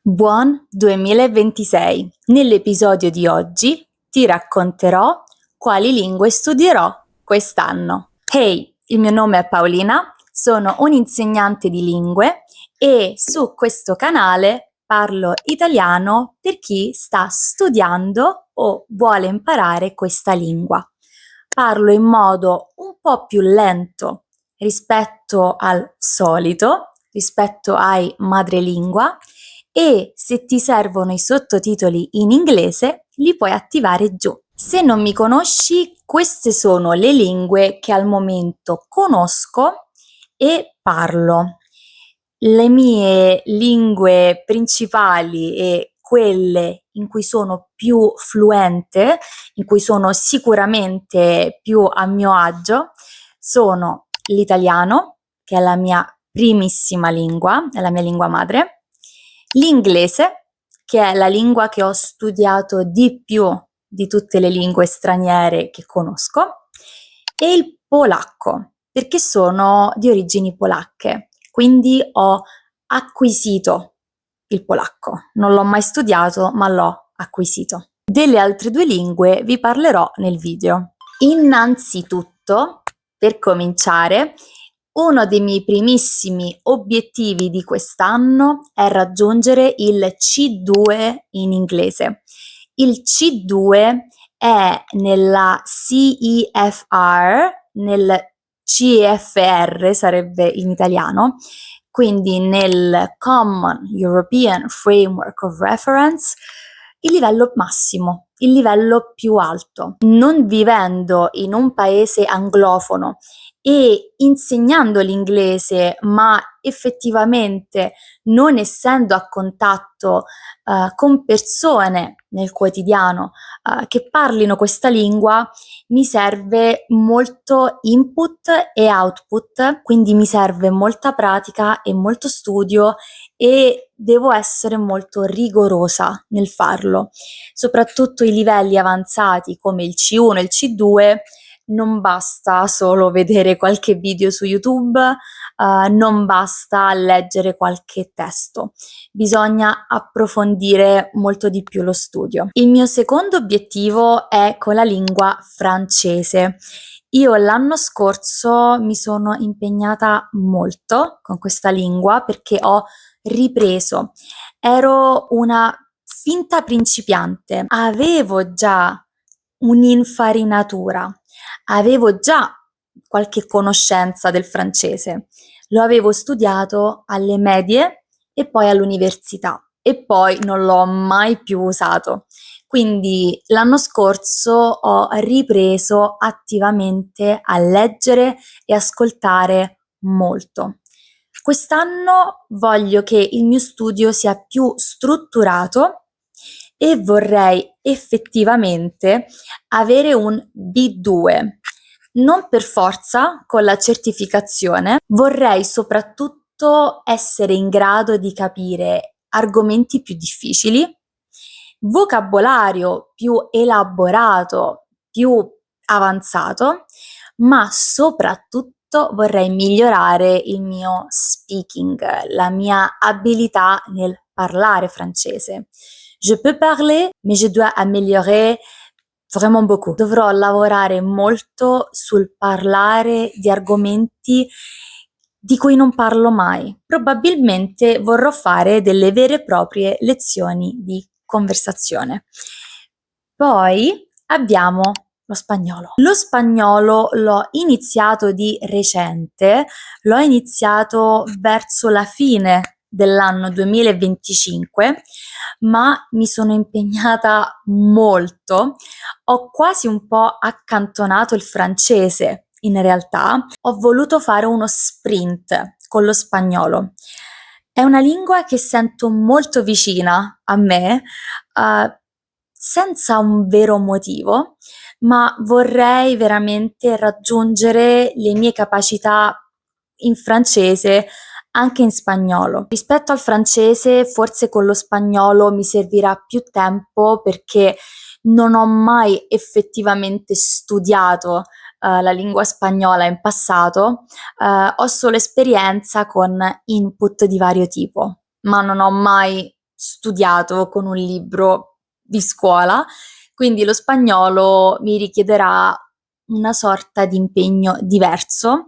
Buon 2026! Nell'episodio di oggi ti racconterò quali lingue studierò quest'anno. Hey, il mio nome è Paolina, sono un'insegnante di lingue e su questo canale parlo italiano per chi sta studiando o vuole imparare questa lingua. Parlo in modo un po' più lento rispetto al solito, rispetto ai madrelingua, e se ti servono i sottotitoli in inglese li puoi attivare giù. Se non mi conosci, queste sono le lingue che al momento conosco e parlo. Le mie lingue principali e quelle in cui sono più fluente, in cui sono sicuramente più a mio agio, sono l'italiano, che è la mia primissima lingua, è la mia lingua madre, l'inglese, che è la lingua che ho studiato di più di tutte le lingue straniere che conosco, e il polacco, perché sono di origini polacche, quindi ho acquisito il polacco. Non l'ho mai studiato, ma l'ho acquisito. Delle altre due lingue vi parlerò nel video. Innanzitutto, per cominciare, uno dei miei primissimi obiettivi di quest'anno è raggiungere il C2 in inglese. Il C2 è nella CEFR, nel CEFR sarebbe in italiano, quindi nel Common European Framework of Reference, il livello massimo, il livello più alto. Non vivendo in un paese anglofono e insegnando l'inglese, ma effettivamente non essendo a contatto con persone nel quotidiano che parlino questa lingua, mi serve molto input e output, quindi mi serve molta pratica e molto studio e devo essere molto rigorosa nel farlo. Soprattutto i livelli avanzati come il C1 e il C2 non basta solo vedere qualche video su YouTube, non basta leggere qualche testo, bisogna approfondire molto di più lo studio. Il mio secondo obiettivo è con la lingua francese. Io l'anno scorso mi sono impegnata molto con questa lingua perché ho ripreso. Ero una finta principiante, avevo già un'infarinatura, avevo già qualche conoscenza del francese, lo avevo studiato alle medie e poi all'università e poi non l'ho mai più usato. Quindi l'anno scorso ho ripreso attivamente a leggere e ascoltare molto. Quest'anno voglio che il mio studio sia più strutturato e vorrei effettivamente avere un B2. Non per forza con la certificazione, vorrei soprattutto essere in grado di capire argomenti più difficili, vocabolario più elaborato, più avanzato, ma soprattutto vorrei migliorare il mio speaking, la mia abilità nel parlare francese. Je peux parler, mais je dois améliorer vraiment beaucoup. Dovrò lavorare molto sul parlare di argomenti di cui non parlo mai. Probabilmente vorrò fare delle vere e proprie lezioni di conversazione. Poi abbiamo lo spagnolo. Lo spagnolo l'ho iniziato di recente, l'ho iniziato verso la fine dell'anno 2025, ma mi sono impegnata molto. Ho quasi un po' accantonato il francese, in realtà. Ho voluto fare uno sprint con lo spagnolo. È una lingua che sento molto vicina a me, senza un vero motivo, ma vorrei veramente raggiungere le mie capacità in francese anche in spagnolo. Rispetto al francese, forse con lo spagnolo mi servirà più tempo perché non ho mai effettivamente studiato la lingua spagnola in passato, ho solo esperienza con input di vario tipo, ma non ho mai studiato con un libro di scuola, quindi lo spagnolo mi richiederà una sorta di impegno diverso.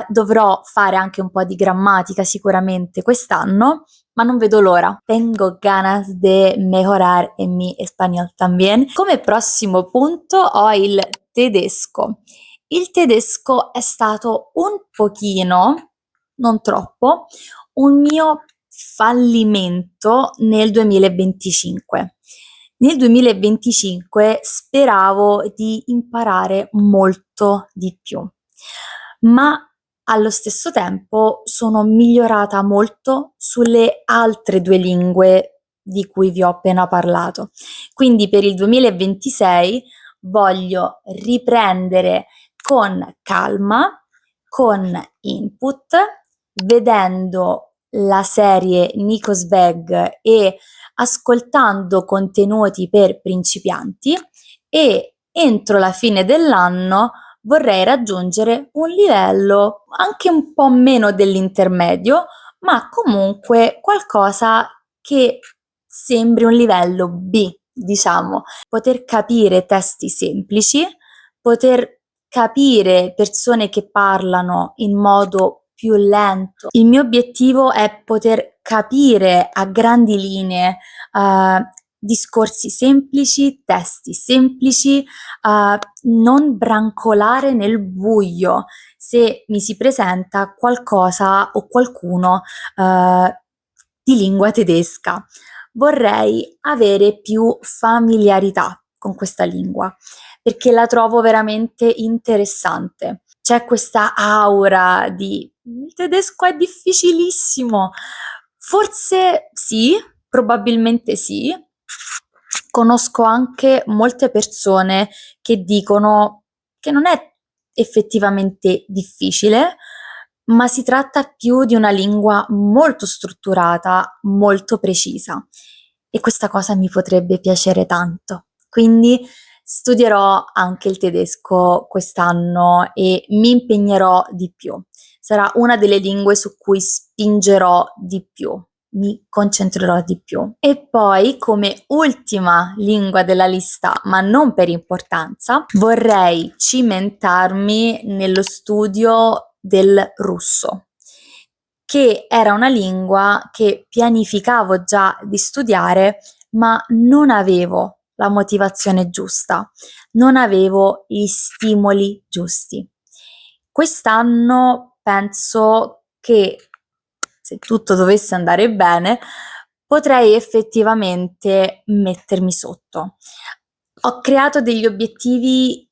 Dovrò fare anche un po' di grammatica sicuramente quest'anno, ma non vedo l'ora. Tengo ganas de mejorar en mi español también. Come prossimo punto ho il tedesco. Il tedesco è stato un pochino, non troppo, un mio fallimento nel 2025. Nel 2025 speravo di imparare molto di più, ma allo stesso tempo sono migliorata molto sulle altre 2 lingue di cui vi ho appena parlato. Quindi per il 2026 voglio riprendere con calma, con input, vedendo la serie Nikos Beg e ascoltando contenuti per principianti, e entro la fine dell'anno vorrei raggiungere un livello anche un po' meno dell'intermedio, ma comunque qualcosa che sembri un livello B, diciamo. Poter capire testi semplici, poter capire persone che parlano in modo più lento. Il mio obiettivo è poter capire a grandi linee discorsi semplici, testi semplici, non brancolare nel buio se mi si presenta qualcosa o qualcuno di lingua tedesca. Vorrei avere più familiarità con questa lingua perché la trovo veramente interessante. C'è questa aura di il tedesco è difficilissimo. Forse sì, probabilmente sì. Conosco anche molte persone che dicono che non è effettivamente difficile, ma si tratta più di una lingua molto strutturata, molto precisa. E questa cosa mi potrebbe piacere tanto. Quindi studierò anche il tedesco quest'anno e mi impegnerò di più. Sarà una delle lingue su cui spingerò di più, mi concentrerò di più. E poi, come ultima lingua della lista, ma non per importanza, vorrei cimentarmi nello studio del russo, che era una lingua che pianificavo già di studiare, ma non avevo la motivazione giusta, non avevo gli stimoli giusti. Quest'anno penso che, se tutto dovesse andare bene, potrei effettivamente mettermi sotto. Ho creato degli obiettivi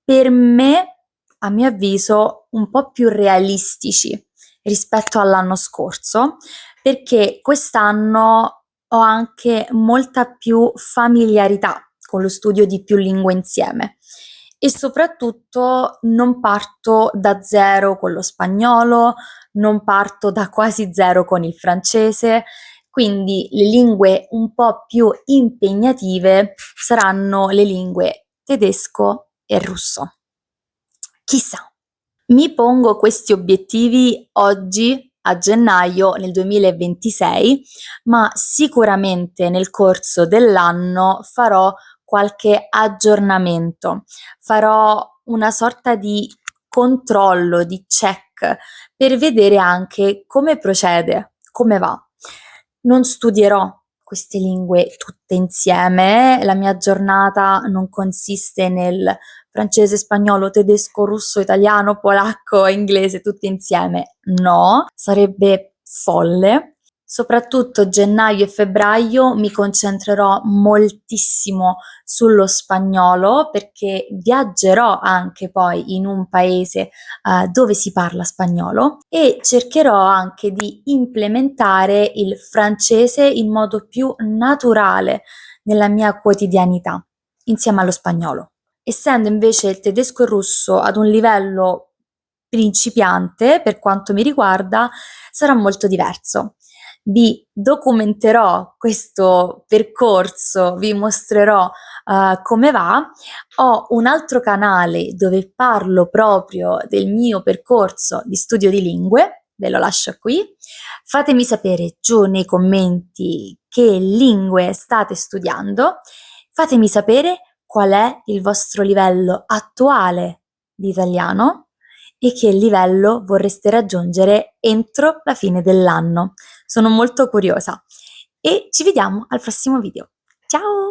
per me, a mio avviso, un po' più realistici rispetto all'anno scorso, perché quest'anno ho anche molta più familiarità con lo studio di più lingue insieme e soprattutto non parto da zero con lo spagnolo, non parto da quasi zero con il francese, quindi le lingue un po' più impegnative saranno le lingue tedesco e russo. Chissà. Mi pongo questi obiettivi oggi a gennaio nel 2026, ma sicuramente nel corso dell'anno farò qualche aggiornamento, farò una sorta di controllo, di check per vedere anche come procede, come va. Non studierò queste lingue tutte insieme, la mia giornata non consiste nel francese, spagnolo, tedesco, russo, italiano, polacco, inglese, tutti insieme. No, sarebbe folle. Soprattutto gennaio e febbraio mi concentrerò moltissimo sullo spagnolo perché viaggerò anche poi in un paese dove si parla spagnolo e cercherò anche di implementare il francese in modo più naturale nella mia quotidianità insieme allo spagnolo. Essendo invece il tedesco e il russo ad un livello principiante, per quanto mi riguarda, sarà molto diverso. Vi documenterò questo percorso, vi mostrerò come va. Ho un altro canale dove parlo proprio del mio percorso di studio di lingue, ve lo lascio qui. Fatemi sapere giù nei commenti che lingue state studiando, fatemi sapere qual è il vostro livello attuale di italiano e che livello vorreste raggiungere entro la fine dell'anno. Sono molto curiosa e ci vediamo al prossimo video. Ciao!